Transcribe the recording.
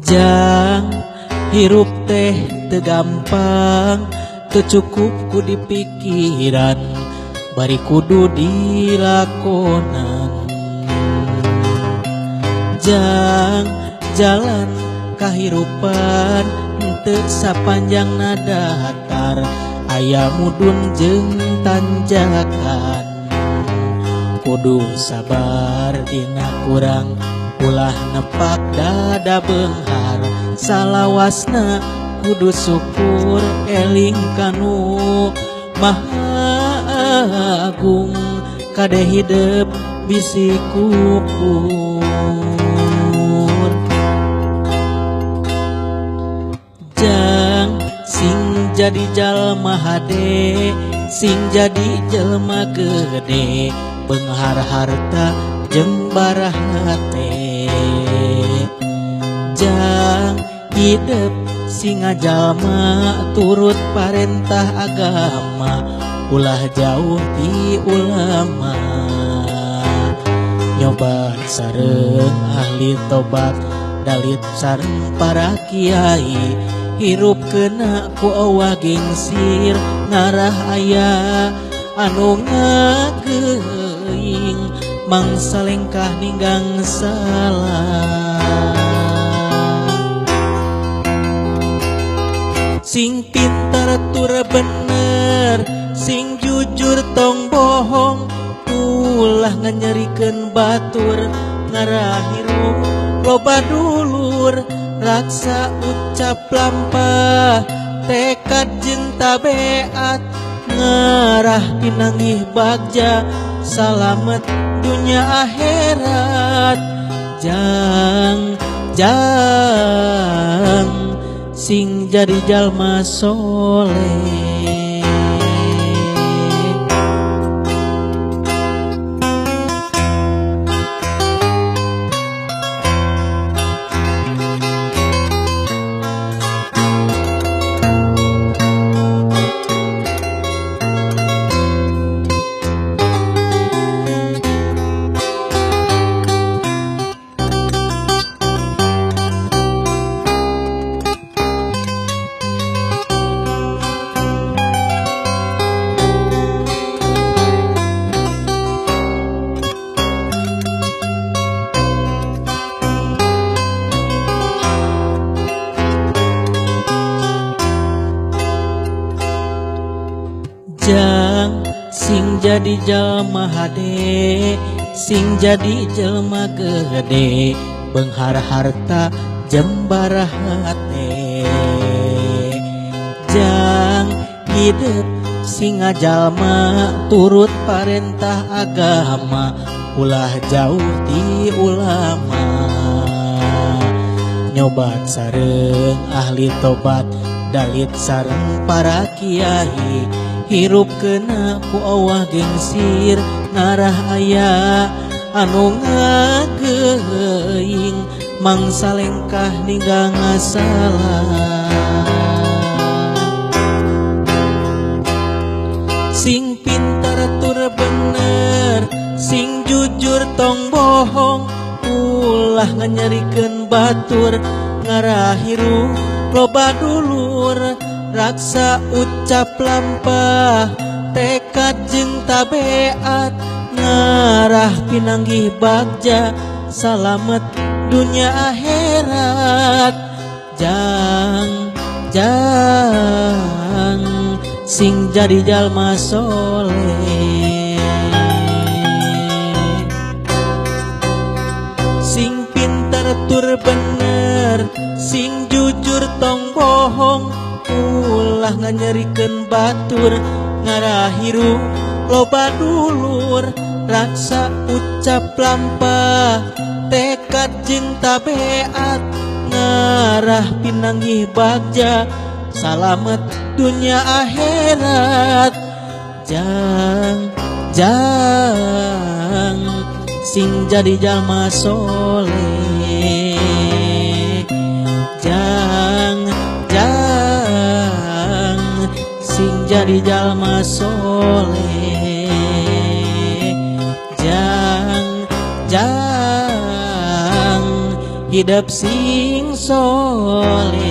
Jang hirup teh teu gampang, teu cukup ku dipikiran, bari kudu dilakonan. Jang jalan kahirupan teu sapanjangna datar, aya mudun jeung tanjakan. Kudu sabar dina kurang, ulah nepak dada beunghar, salawasna kudu syukur eling kanu Maha Agung, kade hideup bisi kupur. Jang sing jadi jalma hade, sing jadi jelma gede, beunghar harta jeung barahate. Jang hidup sing ngajalma turut parentah agama, ulah jauh di ulama. Nyoba sareng ahli tobat, dalit sareng para kiai, hirup kena ku eueuh gengsir, ngarah aya anu ngageuing, mangsa lengkah ninggang salah. Sing pintar tur bener, sing jujur tong bohong, ulah nganyerikeun batur, ngarahiru loba dulur, raksa ucap lampah, tekad jeung tabeat, ngarah pinanggih bagja, salamet dunya akhirat. Jang sing jadi jalma soleh. Jang sing jadi jalma hade, sing jadi jelma gede, beunghar harta jembarah hate. Jang hidup sing ngajalma turut parentah agama, ulah jauh di ulama. Nyobat sareng ahli tobat, dalit sareng para kiai, hirup kena ku eueuh gengsir, ngarah aya anu ngageuing, mangsa lengkah ninggang salah. Sing pintar tur bener, sing jujur tong bohong, ulah nganyerikeun batur, ngarahiru loba dulur, raksa ucap lampah, tekad jeung tabeat, ngarah pinanggih bagja, salamet dunya akhirat. Jang sing jadi jalma soleh. Sing pintar tur bener, sing jujur tong bohong, ulah nganyerikeun batur, ngarahiru loba dulur, raksa ucap lampah, tekad jeung tabeat, ngarah pinanggih bagja, salamet dunya akhirat. Jang sing jadi jalma soleh. Jang sing jadi jalma soleh. Jang hidup sing soleh